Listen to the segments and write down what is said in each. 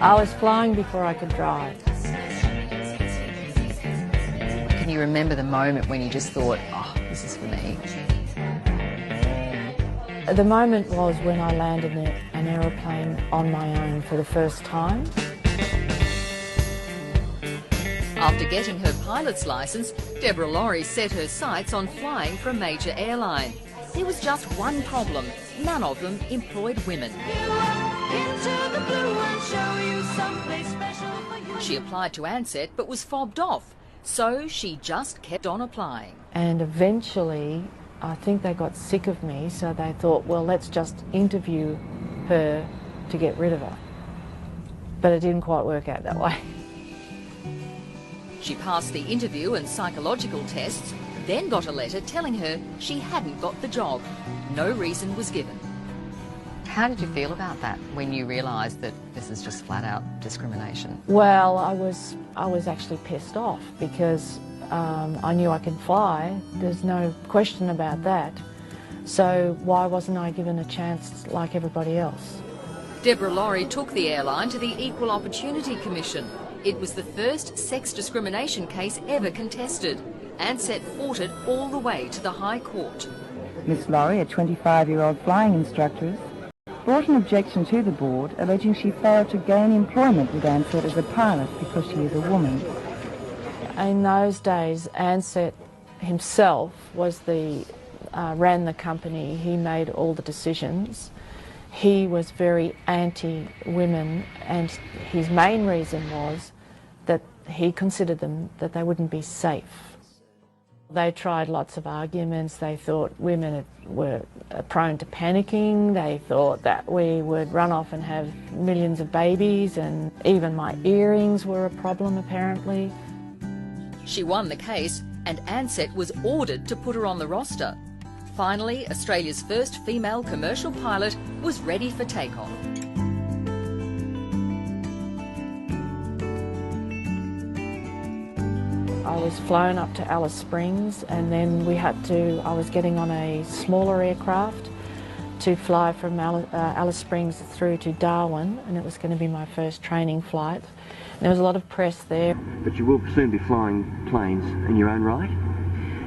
I was flying before I could drive. Can you remember the moment when you just thought, oh, this is for me? The moment was when I landed in an aeroplane on my own for the first time. After getting her pilot's licence, Deborah Lawrie set her sights on flying for a major airline. There was just one problem. None of them employed women. She applied to Ansett but was fobbed off, so she just kept on applying. And eventually, I think they got sick of me, so they thought, well, let's just interview her to get rid of her. But it didn't quite work out that way. She passed the interview and psychological tests, then got a letter telling her she hadn't got the job. No reason was given. How did you feel about that when you realised that this is just flat-out discrimination? Well, I was actually pissed off because I knew I could fly. There's no question about that. So why wasn't I given a chance like everybody else? Deborah Lawrie took the airline to the Equal Opportunity Commission. It was the first sex discrimination case ever contested. Ansett fought it all the way to the High Court. Miss Lawrie, a 25-year-old flying instructor, brought an objection to the board alleging she failed to gain employment with Ansett as a pilot because she is a woman. In those days, Ansett himself was ran the company. He made all the decisions. He was very anti-women, and his main reason was that he considered them that they wouldn't be safe. They tried lots of arguments. They thought women were prone to panicking. They thought that we would run off and have millions of babies, and even my earrings were a problem apparently. She won the case, and Ansett was ordered to put her on the roster. Finally, Australia's first female commercial pilot was ready for takeoff. I was flown up to Alice Springs, and then I was getting on a smaller aircraft to fly from Alice Springs through to Darwin, and it was going to be my first training flight. And there was a lot of press there. But you will soon be flying planes in your own right?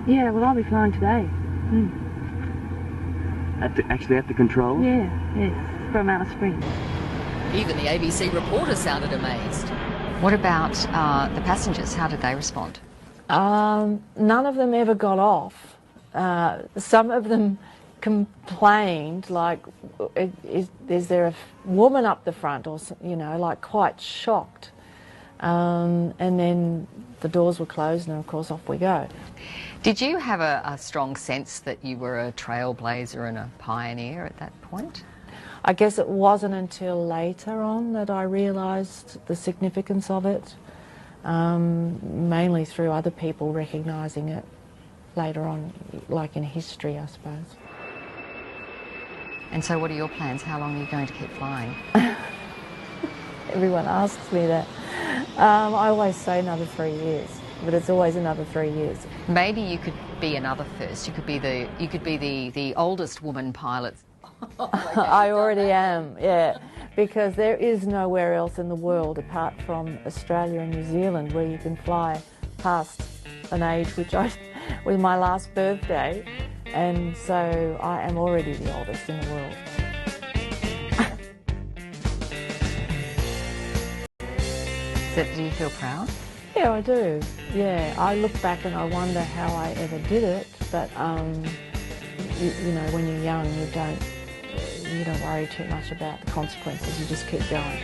Yeah, well, I'll be flying today. Actually at the controls? Yeah, yes, from Alice Springs. Even the ABC reporter sounded amazed. What about the passengers? How did they respond? None of them ever got off. Some of them complained, like, is there a woman up the front, or, you know, like quite shocked. And then the doors were closed, and of course off we go. Did you have a strong sense that you were a trailblazer and a pioneer at that point? I guess it wasn't until later on that I realised the significance of it, mainly through other people recognising it later on, like in history, I suppose. And so what are your plans? How long are you going to keep flying? Everyone asks me that. I always say another 3 years, but it's always another 3 years. Maybe you could be another first. You could be the oldest woman pilot. I already am, yeah, because there is nowhere else in the world apart from Australia and New Zealand where you can fly past an age which was my last birthday, and so I am already the oldest in the world. Do you feel proud? Yeah, I do. Yeah, I look back and I wonder how I ever did it, but you know, when you're young, you don't worry too much about the consequences. You just keep going.